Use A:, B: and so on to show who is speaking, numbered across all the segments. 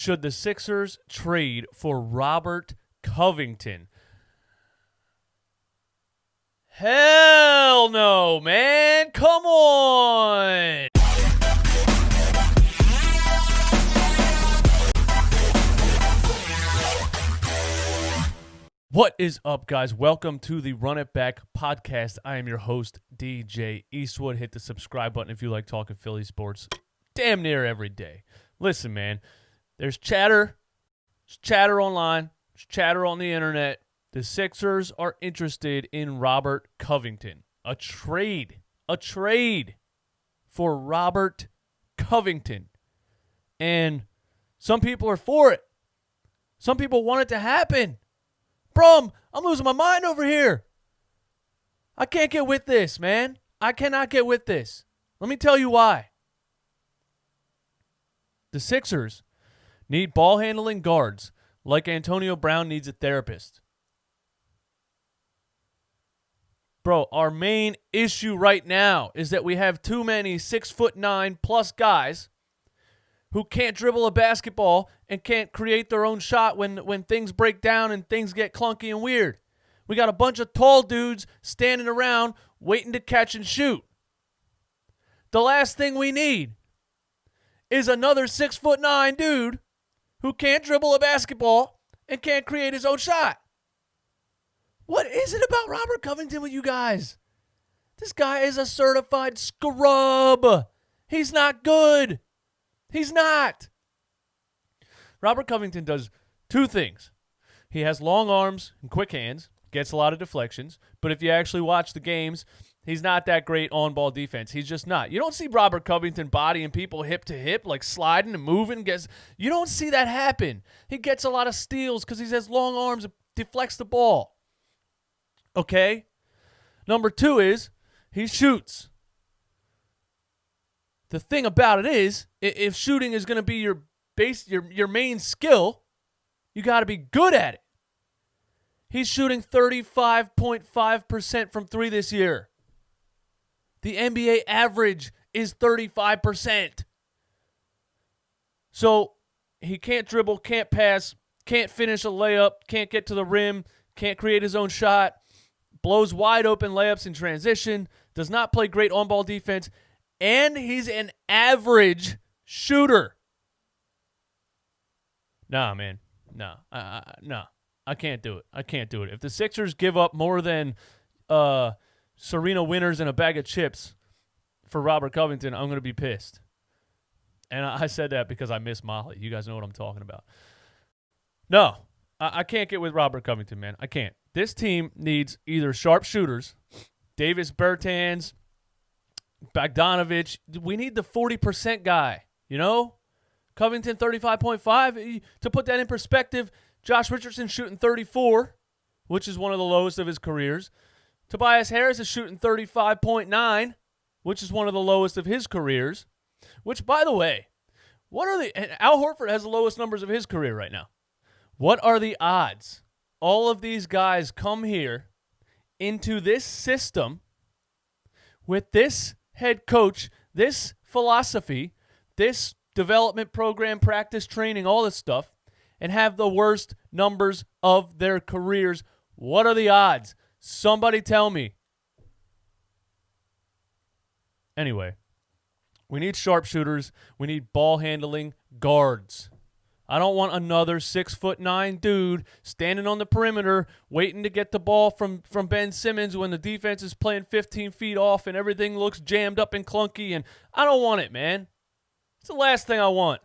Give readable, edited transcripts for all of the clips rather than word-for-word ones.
A: Should the Sixers trade for Robert Covington? Hell no, man. Come on. What is up, guys? Welcome to the Run It Back podcast. I am your host, DJ Eastwood. Hit the subscribe button if you like talking Philly sports damn near every day. Listen, man, there's chatter. There's chatter online. There's chatter on the internet. The Sixers are interested in Robert Covington. A trade for Robert Covington. And some people are for it. Some people want it to happen. Bro, I'm losing my mind over here. I can't get with this, man. I cannot get with this. Let me tell you why. The Sixers need ball-handling guards like Antonio Brown needs a therapist. Bro, our main issue right now is that we have too many 6'9" plus guys who can't dribble a basketball and can't create their own shot when things break down and things get clunky and weird. We got a bunch of tall dudes standing around waiting to catch and shoot. The last thing we need is another 6'9" dude who can't dribble a basketball and can't create his own shot. What is it about Robert Covington with you guys? This guy is a certified scrub. He's not good. He's not. Robert Covington does two things. He has long arms and quick hands, gets a lot of deflections, but if you actually watch the games, he's not that great on-ball defense. He's just not. You don't see Robert Covington bodying people hip to hip, like sliding and moving. You don't see that happen. He gets a lot of steals because he has long arms and deflects the ball. Okay? Number two is he shoots. The thing about it is, if shooting is going to be your main skill, you got to be good at it. He's shooting 35.5% from three this year. The NBA average is 35%. So he can't dribble, can't pass, can't finish a layup, can't get to the rim, can't create his own shot, blows wide open layups in transition, does not play great on-ball defense, and he's an average shooter. Nah, man. Nah. Nah. I can't do it. If the Sixers give up more than Serena winners and a bag of chips for Robert Covington, I'm going to be pissed. And I said that because I miss Molly. You guys know what I'm talking about. No. I can't get with Robert Covington, man. I can't. This team needs either sharp shooters, Davis Bertans, Bogdanovich. We need the 40% guy, you know? Covington 35.5. To put that in perspective, Josh Richardson shooting 34, which is one of the lowest of his careers. Tobias Harris is shooting 35.9, which is one of the lowest of his careers. Which, by the way, Al Horford has the lowest numbers of his career right now. What are the odds all of these guys come here into this system with this head coach, this philosophy, this development program, practice, training, all this stuff, and have the worst numbers of their careers? What are the odds? Somebody tell me. Anyway, we need sharpshooters. We need ball-handling guards. I don't want another 6'9" dude standing on the perimeter waiting to get the ball from Ben Simmons when the defense is playing 15 feet off and everything looks jammed up and clunky. And I don't want it, man. It's the last thing I want.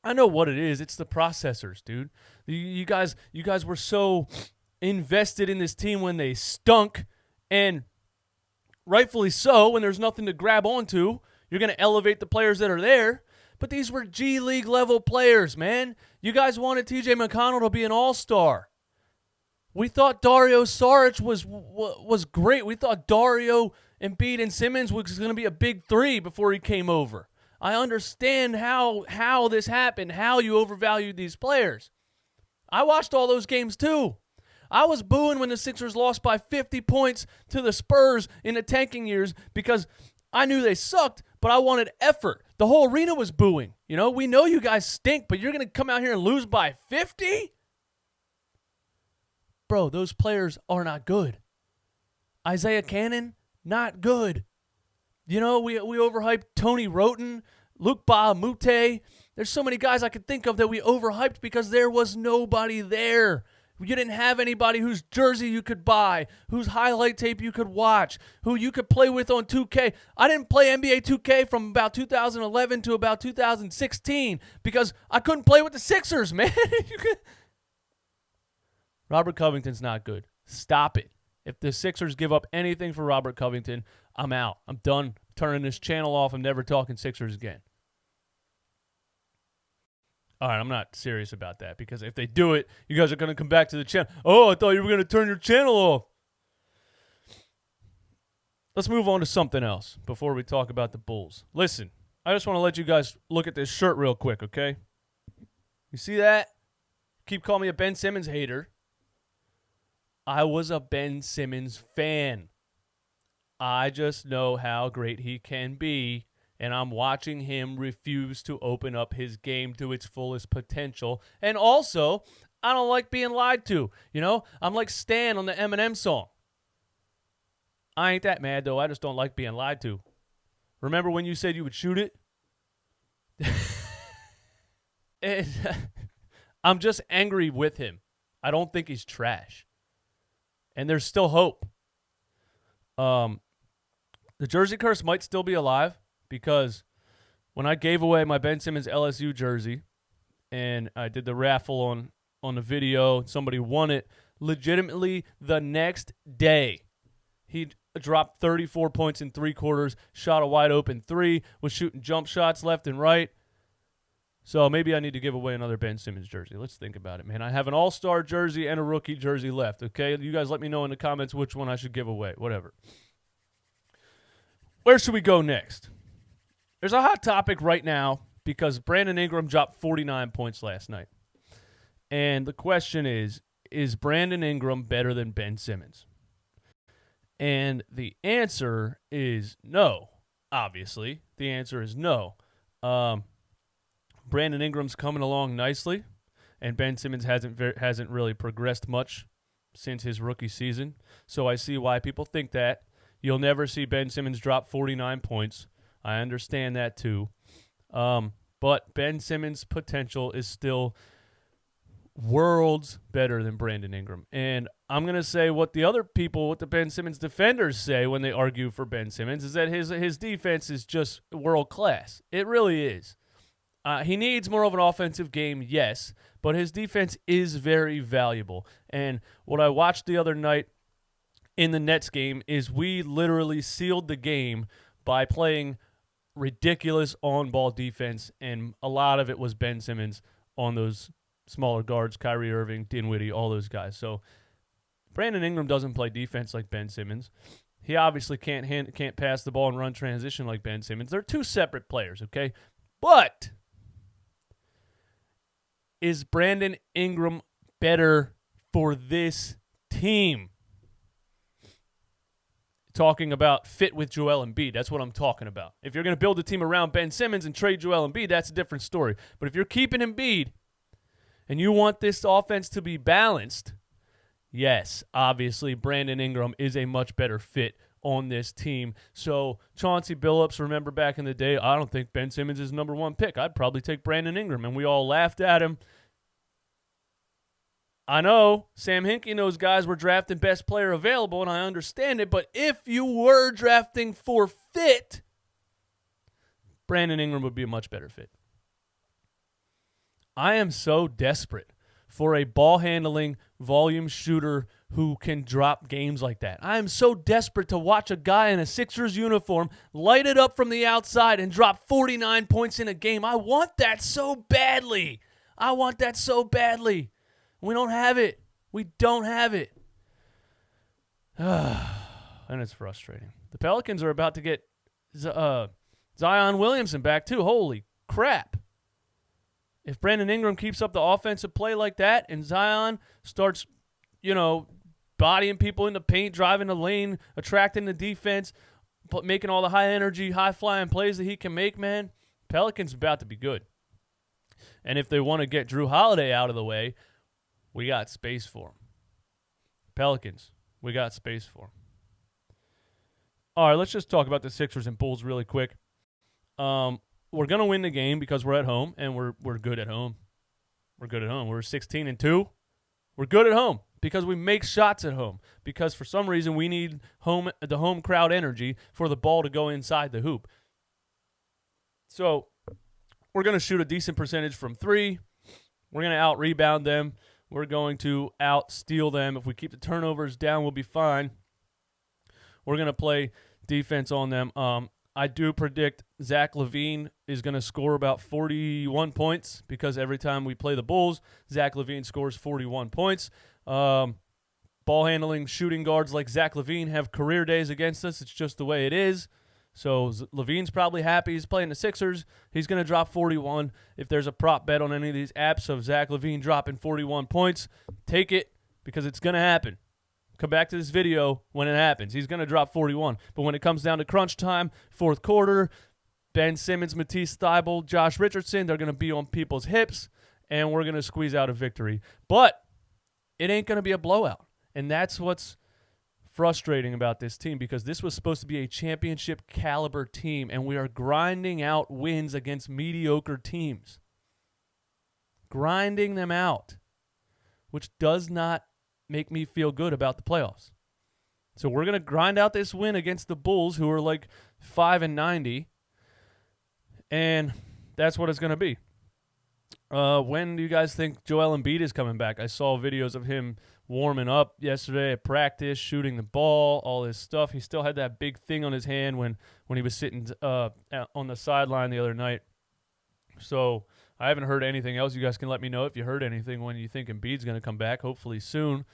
A: I know what it is. It's the processors, dude. You guys were so invested in this team when they stunk, and rightfully so. When there's nothing to grab onto, you're going to elevate the players that are there. But these were G League level players, man. You guys wanted TJ McConnell to be an all-star. We thought Dario Saric was great. We thought Dario, Embiid, and Simmons was going to be a big three before he came over. I understand how this happened, how you overvalued these players. I watched all those games too. I was booing when the Sixers lost by 50 points to the Spurs in the tanking years because I knew they sucked, but I wanted effort. The whole arena was booing. You know, we know you guys stink, but you're going to come out here and lose by 50? Bro, those players are not good. Isaiah Cannon, not good. You know, we overhyped Tony Roten, Luke Bahamute. There's so many guys I could think of that we overhyped because there was nobody there. You didn't have anybody whose jersey you could buy, whose highlight tape you could watch, who you could play with on 2K. I didn't play NBA 2K from about 2011 to about 2016 because I couldn't play with the Sixers, man. Robert Covington's not good. Stop it. If the Sixers give up anything for Robert Covington, I'm out. I'm done turning this channel off. I'm never talking Sixers again. All right, I'm not serious about that because if they do it, you guys are going to come back to the channel. Oh, I thought you were going to turn your channel off. Let's move on to something else before we talk about the Bulls. Listen, I just want to let you guys look at this shirt real quick, okay? You see that? Keep calling me a Ben Simmons hater. I was a Ben Simmons fan. I just know how great he can be, and I'm watching him refuse to open up his game to its fullest potential. And also, I don't like being lied to. You know, I'm like Stan on the Eminem song. I ain't that mad, though. I just don't like being lied to. Remember when you said you would shoot it? And, I'm just angry with him. I don't think he's trash. And there's still hope. The jersey curse might still be alive because when I gave away my Ben Simmons LSU jersey and I did the raffle on the video, somebody won it legitimately the next day. He dropped 34 points in 3 quarters, shot a wide open 3, was shooting jump shots left and right. So maybe I need to give away another Ben Simmons jersey. Let's think about it, man. I have an all-star jersey and a rookie jersey left, okay? You guys let me know in the comments which one I should give away, whatever. Where should we go next? There's a hot topic right now because Brandon Ingram dropped 49 points last night. And the question is Brandon Ingram better than Ben Simmons? And the answer is no, obviously. The answer is no. Brandon Ingram's coming along nicely, and Ben Simmons hasn't really progressed much since his rookie season. So I see why people think that. You'll never see Ben Simmons drop 49 points. I understand that too. But Ben Simmons' potential is still worlds better than Brandon Ingram. And I'm going to say what the Ben Simmons defenders say when they argue for Ben Simmons is that his defense is just world class. It really is. He needs more of an offensive game, yes, but his defense is very valuable. And what I watched the other night in the Nets game is we literally sealed the game by playing ridiculous on-ball defense, and a lot of it was Ben Simmons on those smaller guards, Kyrie Irving, Dinwiddie, all those guys. So Brandon Ingram doesn't play defense like Ben Simmons. He obviously can't pass the ball and run transition like Ben Simmons. They're two separate players, okay? But is Brandon Ingram better for this team? Talking about fit with Joel Embiid. That's what I'm talking about. If you're going to build a team around Ben Simmons and trade Joel Embiid, that's a different story. But if you're keeping Embiid and you want this offense to be balanced, yes, obviously Brandon Ingram is a much better fit on this team. So Chauncey Billups, remember back in the day, I don't think Ben Simmons is number 1 pick. I'd probably take Brandon Ingram, and we all laughed at him. I know Sam Hinkie and those guys were drafting best player available, and I understand it, but if you were drafting for fit, Brandon Ingram would be a much better fit. I am so desperate for a ball-handling, volume shooter who can drop games like that. I am so desperate to watch a guy in a Sixers uniform light it up from the outside and drop 49 points in a game. I want that so badly. We don't have it. We don't have it. And it's frustrating. The Pelicans are about to get Zion Williamson back too. Holy crap. If Brandon Ingram keeps up the offensive play like that and Zion starts, bodying people in the paint, driving the lane, attracting the defense, making all the high-energy, high-flying plays that he can make, man, Pelicans about to be good. And if they want to get Drew Holiday out of the way, we got space for him. Pelicans, we got space for him. All right, let's just talk about the Sixers and Bulls really quick. We're going to win the game because we're at home, and we're good at home. We're good at home. We're 16-2. We're good at home because we make shots at home. Because for some reason we need the home crowd energy for the ball to go inside the hoop. So we're going to shoot a decent percentage from three. We're going to out-rebound them. We're going to out-steal them. If we keep the turnovers down, we'll be fine. We're going to play defense on them. I do predict Zach LaVine is going to score about 41 points because every time we play the Bulls, Zach LaVine scores 41 points. Ball handling shooting guards like Zach LaVine have career days against us. It's just the way it is. So LaVine's probably happy. He's playing the Sixers. He's going to drop 41. If there's a prop bet on any of these apps of Zach LaVine dropping 41 points, take it because it's going to happen. Come back to this video when it happens. He's going to drop 41. But when it comes down to crunch time, fourth quarter, Ben Simmons, Matisse Thybulle, Josh Richardson, they're going to be on people's hips, and we're going to squeeze out a victory. But it ain't going to be a blowout. And that's what's frustrating about this team because this was supposed to be a championship caliber team, and we are grinding out wins against mediocre teams. Grinding them out, which does not make me feel good about the playoffs. So we're going to grind out this win against the Bulls, who are like 5-90, and that's what it's going to be. When do you guys think Joel Embiid is coming back? I saw videos of him warming up yesterday at practice, shooting the ball, all this stuff. He still had that big thing on his hand when he was sitting on the sideline the other night. So I haven't heard anything else. You guys can let me know if you heard anything when you think Embiid's going to come back, hopefully soon,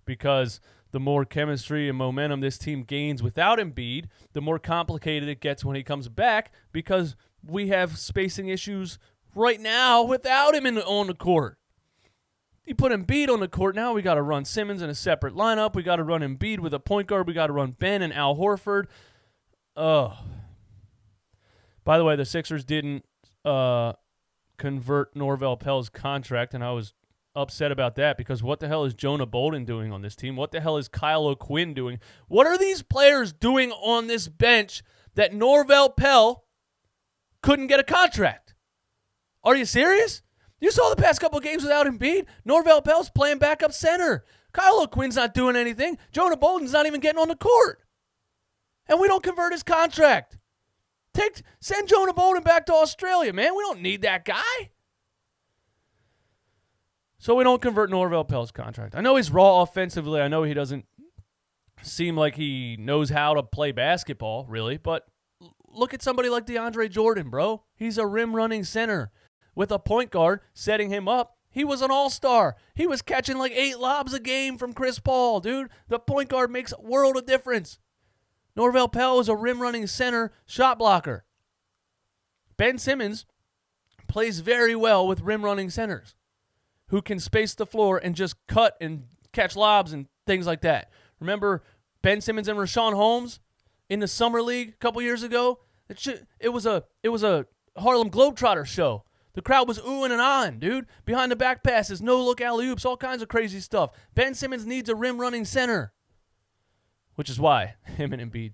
A: because the more chemistry and momentum this team gains without Embiid, the more complicated it gets when he comes back because we have spacing issues right now without him on the court. You put Embiid on the court, now we got to run Simmons in a separate lineup. We got to run Embiid with a point guard. We got to run Ben and Al Horford. By the way, the Sixers didn't convert Norvel Pell's contract, and I was upset about that because what the hell is Jonah Bolden doing on this team? What the hell is Kyle O'Quinn doing? What are these players doing on this bench that Norvel Pell couldn't get a contract? Are you serious? You saw the past couple games without Embiid. Norvel Pell's playing backup center. Kyle O'Quinn's not doing anything. Jonah Bolden's not even getting on the court. And we don't convert his contract. Send Jonah Bolden back to Australia, man. We don't need that guy. So we don't convert Norvel Pell's contract. I know he's raw offensively. I know he doesn't seem like he knows how to play basketball, really. But look at somebody like DeAndre Jordan, bro. He's a rim-running center with a point guard setting him up. He was an all-star. He was catching like 8 lobs a game from Chris Paul, dude. The point guard makes a world of difference. Norvel Pell is a rim-running center shot blocker. Ben Simmons plays very well with rim-running centers who can space the floor and just cut and catch lobs and things like that. Remember Ben Simmons and Rashawn Holmes in the Summer League a couple years ago? It was a Harlem Globetrotter show. The crowd was oohing and ahhing, dude. Behind the back passes, no-look alley-oops, all kinds of crazy stuff. Ben Simmons needs a rim-running center, which is why him and Embiid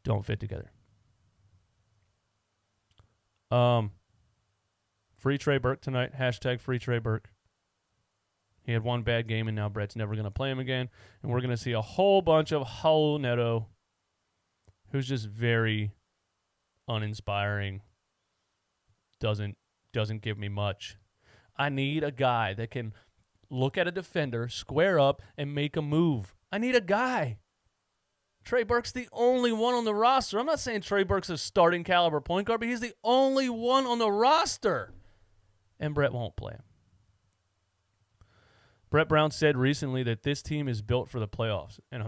A: don't fit together. Free Trey Burke tonight. Hashtag free Trey Burke. He had one bad game, and now Brett's never going to play him again. And we're going to see a whole bunch of Raul Neto, who's just very uninspiring, doesn't give me much. I need a guy that can look at a defender, square up, and make a move. I need a guy. Trey Burke's the only one on the roster. I'm not saying Trey Burke's a starting caliber point guard, but he's the only one on the roster. And Brett won't play him. Brett Brown said recently that this team is built for the playoffs. And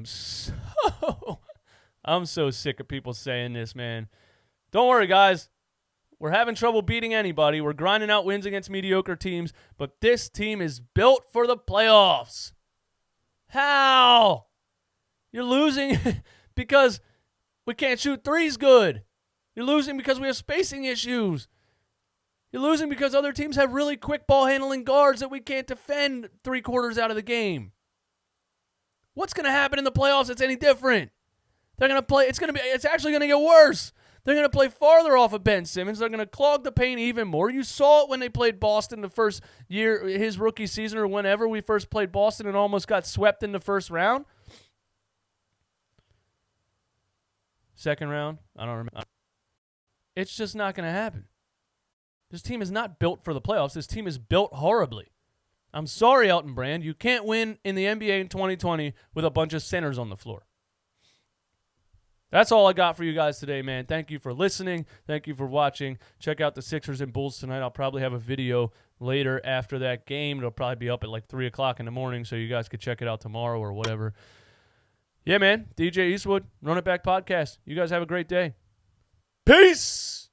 A: I'm so sick of people saying this, man. Don't worry, guys. We're having trouble beating anybody. We're grinding out wins against mediocre teams. But this team is built for the playoffs. How? You're losing because we can't shoot threes good. You're losing because we have spacing issues. You're losing because other teams have really quick ball handling guards that we can't defend 3/4 out of the game. What's going to happen in the playoffs that's any different? They're going to play. It's actually going to get worse. They're going to play farther off of Ben Simmons. They're going to clog the paint even more. You saw it when they played Boston the first year, his rookie season, or whenever we first played Boston and almost got swept in the first round. Second round, I don't remember. It's just not going to happen. This team is not built for the playoffs. This team is built horribly. I'm sorry, Elton Brand. You can't win in the NBA in 2020 with a bunch of centers on the floor. That's all I got for you guys today, man. Thank you for listening. Thank you for watching. Check out the Sixers and Bulls tonight. I'll probably have a video later after that game. It'll probably be up at like 3 o'clock in the morning, so you guys could check it out tomorrow or whatever. Yeah, man. DJ Eastwood, Run It Back Podcast. You guys have a great day. Peace!